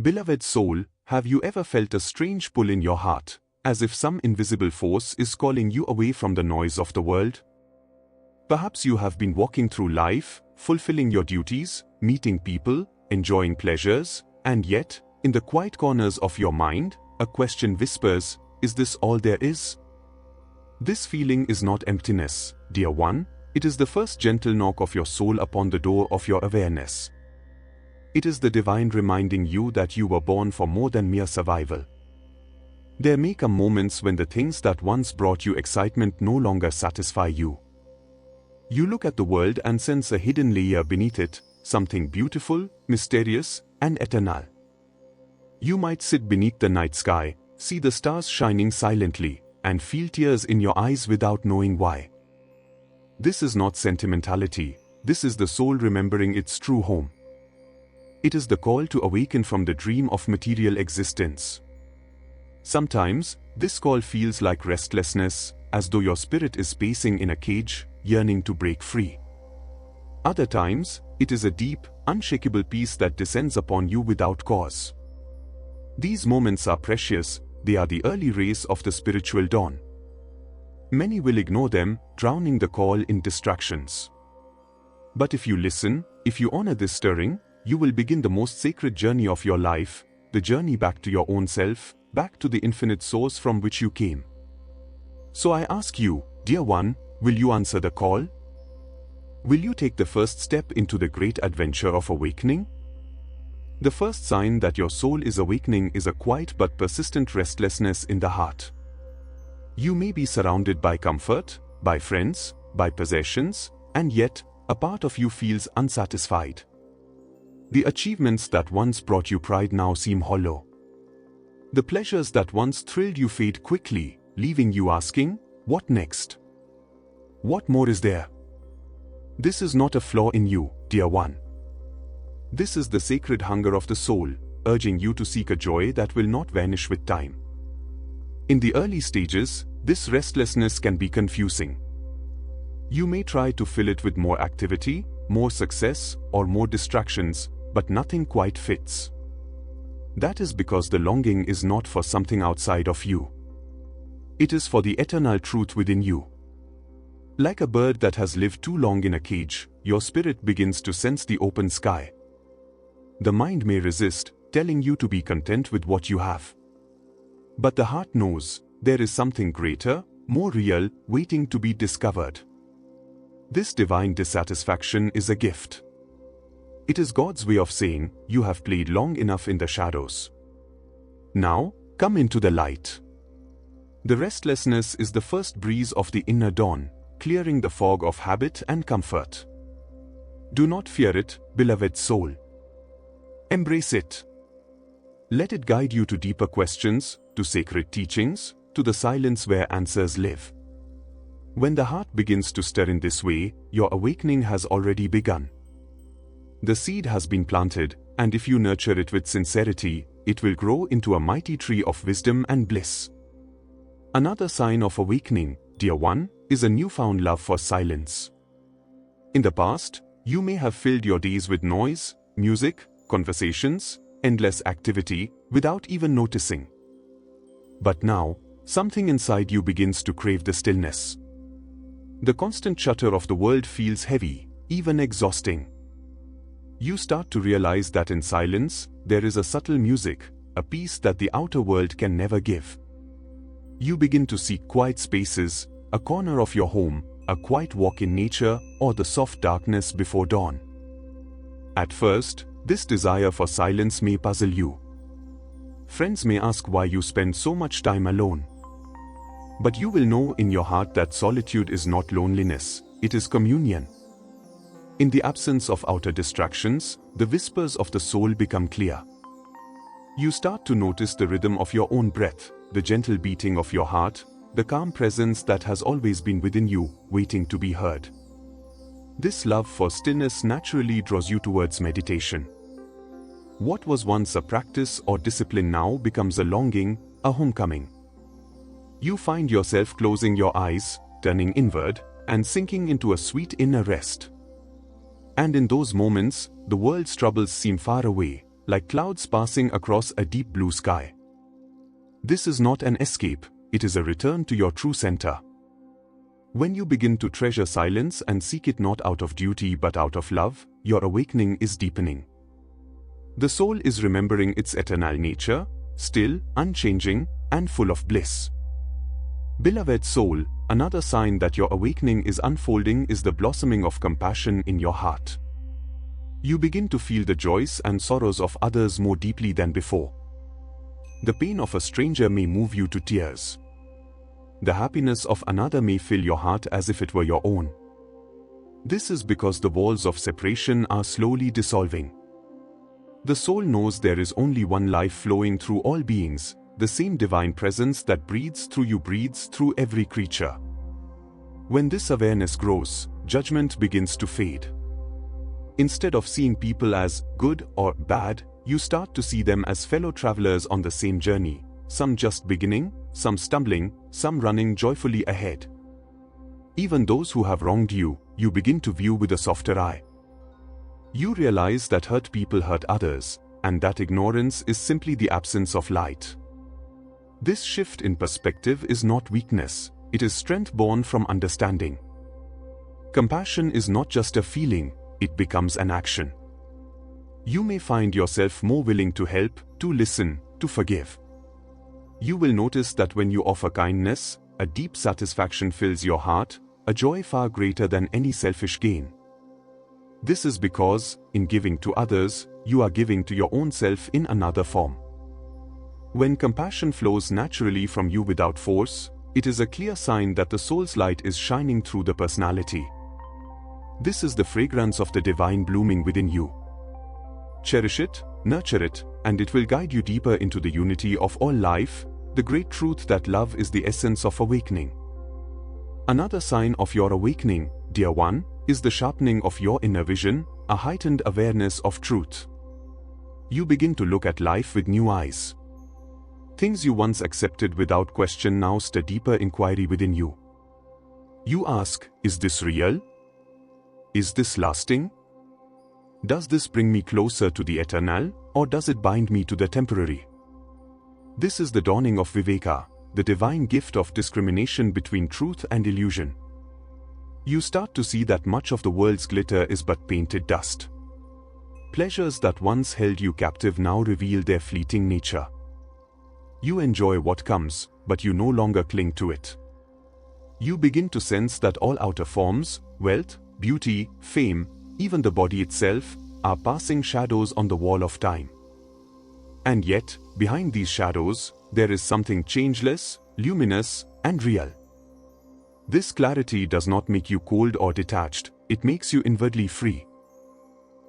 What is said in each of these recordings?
Beloved soul, have you ever felt a strange pull in your heart, as if some invisible force is calling you away from the noise of the world? Perhaps you have been walking through life, fulfilling your duties, meeting people, enjoying pleasures, and yet, in the quiet corners of your mind, a question whispers, "Is this all there is?" This feeling is not emptiness, dear one, it is the first gentle knock of your soul upon the door of your awareness. It is the divine reminding you that you were born for more than mere survival. There may come moments when the things that once brought you excitement no longer satisfy you. You look at the world and sense a hidden layer beneath it, something beautiful, mysterious, and eternal. You might sit beneath the night sky, see the stars shining silently, and feel tears in your eyes without knowing why. This is not sentimentality, this is the soul remembering its true home. It is the call to awaken from the dream of material existence. Sometimes, this call feels like restlessness, as though your spirit is pacing in a cage, yearning to break free. Other times, it is a deep, unshakable peace that descends upon you without cause. These moments are precious, they are the early rays of the spiritual dawn. Many will ignore them, drowning the call in distractions. But if you listen, if you honor this stirring, you will begin the most sacred journey of your life, the journey back to your own self, back to the infinite source from which you came. So I ask you, dear one, will you answer the call? Will you take the first step into the great adventure of awakening? The first sign that your soul is awakening is a quiet but persistent restlessness in the heart. You may be surrounded by comfort, by friends, by possessions, and yet, a part of you feels unsatisfied. The achievements that once brought you pride now seem hollow. The pleasures that once thrilled you fade quickly, leaving you asking, what next? What more is there? This is not a flaw in you, dear one. This is the sacred hunger of the soul, urging you to seek a joy that will not vanish with time. In the early stages, this restlessness can be confusing. You may try to fill it with more activity, more success, or more distractions, but nothing quite fits. That is because the longing is not for something outside of you. It is for the eternal truth within you. Like a bird that has lived too long in a cage, your spirit begins to sense the open sky. The mind may resist, telling you to be content with what you have. But the heart knows, there is something greater, more real, waiting to be discovered. This divine dissatisfaction is a gift. It is God's way of saying, you have played long enough in the shadows. Now, come into the light. The restlessness is the first breeze of the inner dawn, clearing the fog of habit and comfort. Do not fear it, beloved soul. Embrace it. Let it guide you to deeper questions, to sacred teachings, to the silence where answers live. When the heart begins to stir in this way, your awakening has already begun. The seed has been planted, and if you nurture it with sincerity, it will grow into a mighty tree of wisdom and bliss. Another sign of awakening, dear one, is a newfound love for silence. In the past, you may have filled your days with noise, music, conversations, endless activity, without even noticing. But now, something inside you begins to crave the stillness. The constant chatter of the world feels heavy, even exhausting. You start to realize that in silence, there is a subtle music, a peace that the outer world can never give. You begin to seek quiet spaces, a corner of your home, a quiet walk in nature, or the soft darkness before dawn. At first, this desire for silence may puzzle you. Friends may ask why you spend so much time alone. But you will know in your heart that solitude is not loneliness, it is communion. In the absence of outer distractions, the whispers of the soul become clear. You start to notice the rhythm of your own breath, the gentle beating of your heart, the calm presence that has always been within you, waiting to be heard. This love for stillness naturally draws you towards meditation. What was once a practice or discipline now becomes a longing, a homecoming. You find yourself closing your eyes, turning inward, and sinking into a sweet inner rest. And in those moments, the world's troubles seem far away, like clouds passing across a deep blue sky. This is not an escape, it is a return to your true center. When you begin to treasure silence and seek it not out of duty but out of love, your awakening is deepening. The soul is remembering its eternal nature, still, unchanging, and full of bliss. Beloved soul, another sign that your awakening is unfolding is the blossoming of compassion in your heart. You begin to feel the joys and sorrows of others more deeply than before. The pain of a stranger may move you to tears. The happiness of another may fill your heart as if it were your own. This is because the walls of separation are slowly dissolving. The soul knows there is only one life flowing through all beings, the same divine presence that breathes through you breathes through every creature. When this awareness grows, judgment begins to fade. Instead of seeing people as good or bad, you start to see them as fellow travelers on the same journey, some just beginning, some stumbling, some running joyfully ahead. Even those who have wronged you, you begin to view with a softer eye. You realize that hurt people hurt others, and that ignorance is simply the absence of light. This shift in perspective is not weakness, it is strength born from understanding. Compassion is not just a feeling, it becomes an action. You may find yourself more willing to help, to listen, to forgive. You will notice that when you offer kindness, a deep satisfaction fills your heart, a joy far greater than any selfish gain. This is because, in giving to others, you are giving to your own self in another form. When compassion flows naturally from you without force, it is a clear sign that the soul's light is shining through the personality. This is the fragrance of the divine blooming within you. Cherish it, nurture it, and it will guide you deeper into the unity of all life, the great truth that love is the essence of awakening. Another sign of your awakening, dear one, is the sharpening of your inner vision, a heightened awareness of truth. You begin to look at life with new eyes. Things you once accepted without question now stir deeper inquiry within you. You ask, is this real? Is this lasting? Does this bring me closer to the eternal, or does it bind me to the temporary? This is the dawning of Viveka, the divine gift of discrimination between truth and illusion. You start to see that much of the world's glitter is but painted dust. Pleasures that once held you captive now reveal their fleeting nature. You enjoy what comes, but you no longer cling to it. You begin to sense that all outer forms, wealth, beauty, fame, even the body itself, are passing shadows on the wall of time. And yet, behind these shadows, there is something changeless, luminous, and real. This clarity does not make you cold or detached, it makes you inwardly free.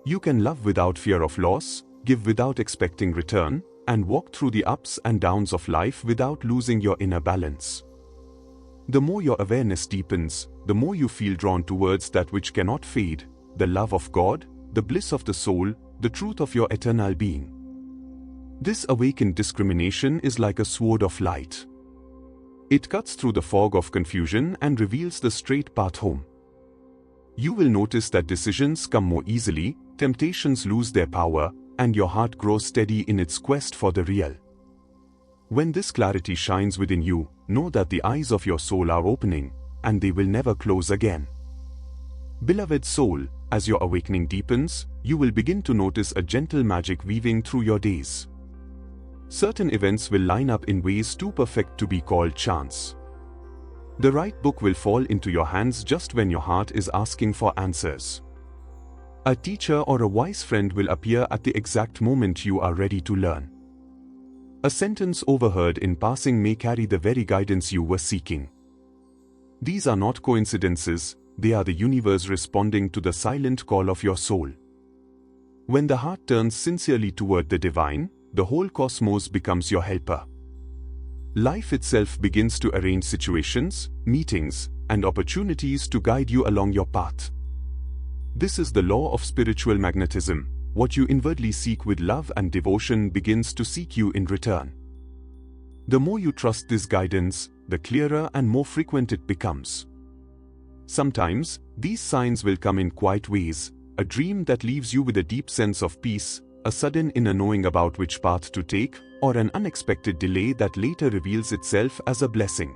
You can love without fear of loss, give without expecting return, and walk through the ups and downs of life without losing your inner balance. The more your awareness deepens, the more you feel drawn towards that which cannot fade, the love of God, the bliss of the soul, the truth of your eternal being. This awakened discrimination is like a sword of light. It cuts through the fog of confusion and reveals the straight path home. You will notice that decisions come more easily, temptations lose their power, and your heart grows steady in its quest for the real. When this clarity shines within you, know that the eyes of your soul are opening, and they will never close again. Beloved soul, as your awakening deepens, you will begin to notice a gentle magic weaving through your days. Certain events will line up in ways too perfect to be called chance. The right book will fall into your hands just when your heart is asking for answers. A teacher or a wise friend will appear at the exact moment you are ready to learn. A sentence overheard in passing may carry the very guidance you were seeking. These are not coincidences, they are the universe responding to the silent call of your soul. When the heart turns sincerely toward the divine, the whole cosmos becomes your helper. Life itself begins to arrange situations, meetings, and opportunities to guide you along your path. This is the law of spiritual magnetism. What you inwardly seek with love and devotion begins to seek you in return. The more you trust this guidance, the clearer and more frequent it becomes. Sometimes, these signs will come in quiet ways, a dream that leaves you with a deep sense of peace, a sudden inner knowing about which path to take, or an unexpected delay that later reveals itself as a blessing.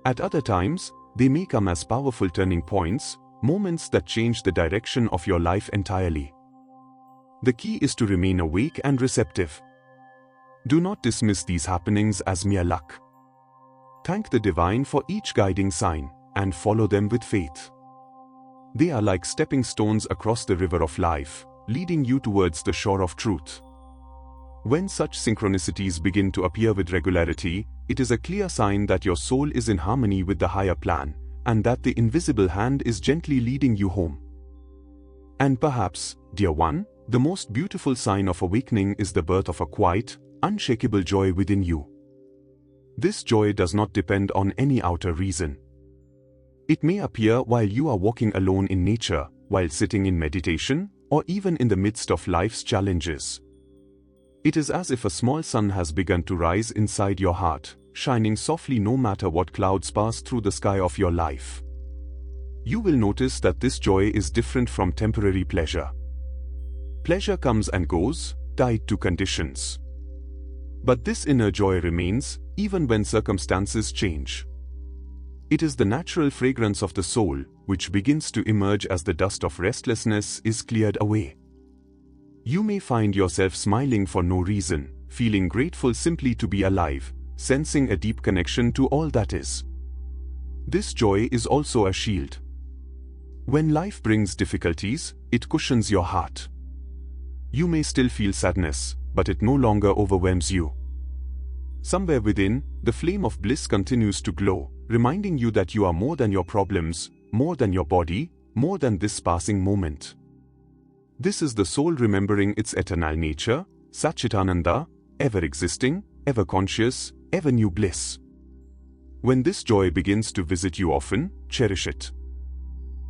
At other times, they may come as powerful turning points, moments that change the direction of your life entirely. The key is to remain awake and receptive. Do not dismiss these happenings as mere luck. Thank the divine for each guiding sign, and follow them with faith. They are like stepping stones across the river of life, leading you towards the shore of truth. When such synchronicities begin to appear with regularity, it is a clear sign that your soul is in harmony with the higher plan, and that the invisible hand is gently leading you home. And perhaps, dear one, the most beautiful sign of awakening is the birth of a quiet, unshakable joy within you. This joy does not depend on any outer reason. It may appear while you are walking alone in nature, while sitting in meditation, or even in the midst of life's challenges. It is as if a small sun has begun to rise inside your heart, shining softly no matter what clouds pass through the sky of your life. You will notice that this joy is different from temporary pleasure. Pleasure comes and goes, tied to conditions. But this inner joy remains, even when circumstances change. It is the natural fragrance of the soul, which begins to emerge as the dust of restlessness is cleared away. You may find yourself smiling for no reason, feeling grateful simply to be alive, sensing a deep connection to all that is. This joy is also a shield. When life brings difficulties, it cushions your heart. You may still feel sadness, but it no longer overwhelms you. Somewhere within, the flame of bliss continues to glow, reminding you that you are more than your problems, more than your body, more than this passing moment. This is the soul remembering its eternal nature, Satchitananda, ever-existing, ever-conscious, ever-new bliss. When this joy begins to visit you often, cherish it.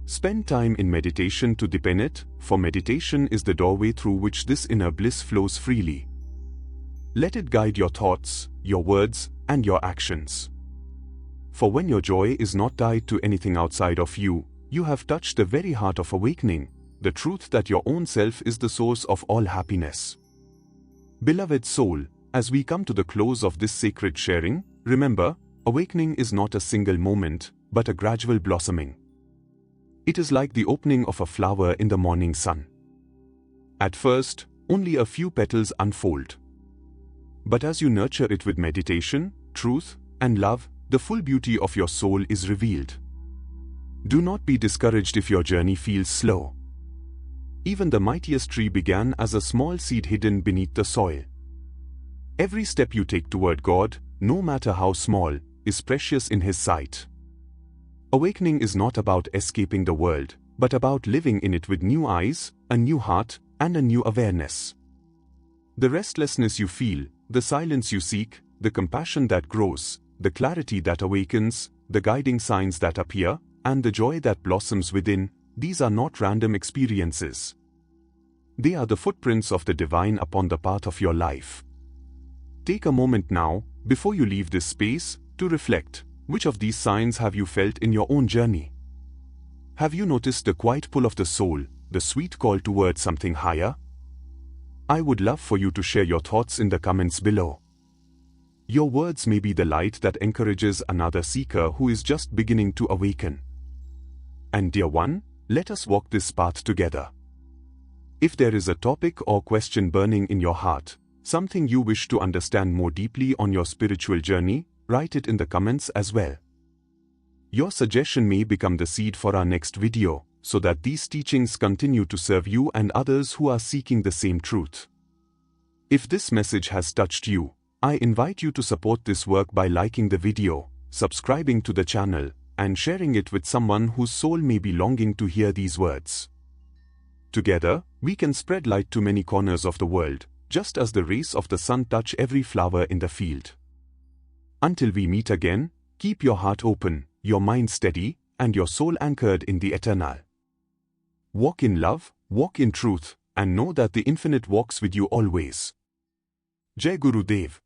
Spend time in meditation to deepen it, for meditation is the doorway through which this inner bliss flows freely. Let it guide your thoughts, your words, and your actions. For when your joy is not tied to anything outside of you, you have touched the very heart of awakening, the truth that your own self is the source of all happiness. Beloved soul, as we come to the close of this sacred sharing, remember, awakening is not a single moment, but a gradual blossoming. It is like the opening of a flower in the morning sun. At first, only a few petals unfold. But as you nurture it with meditation, truth, and love, the full beauty of your soul is revealed. Do not be discouraged if your journey feels slow. Even the mightiest tree began as a small seed hidden beneath the soil. Every step you take toward God, no matter how small, is precious in His sight. Awakening is not about escaping the world, but about living in it with new eyes, a new heart, and a new awareness. The restlessness you feel, the silence you seek, the compassion that grows, the clarity that awakens, the guiding signs that appear, and the joy that blossoms within, these are not random experiences. They are the footprints of the divine upon the path of your life. Take a moment now, before you leave this space, to reflect, which of these signs have you felt in your own journey? Have you noticed the quiet pull of the soul, the sweet call towards something higher? I would love for you to share your thoughts in the comments below. Your words may be the light that encourages another seeker who is just beginning to awaken. And dear one, let us walk this path together. If there is a topic or question burning in your heart, something you wish to understand more deeply on your spiritual journey, write it in the comments as well. Your suggestion may become the seed for our next video, so that these teachings continue to serve you and others who are seeking the same truth. If this message has touched you, I invite you to support this work by liking the video, subscribing to the channel, and sharing it with someone whose soul may be longing to hear these words. Together, we can spread light to many corners of the world, just as the rays of the sun touch every flower in the field. Until we meet again, keep your heart open, your mind steady, and your soul anchored in the eternal. Walk in love, walk in truth, and know that the infinite walks with you always. Jai Guru Dev.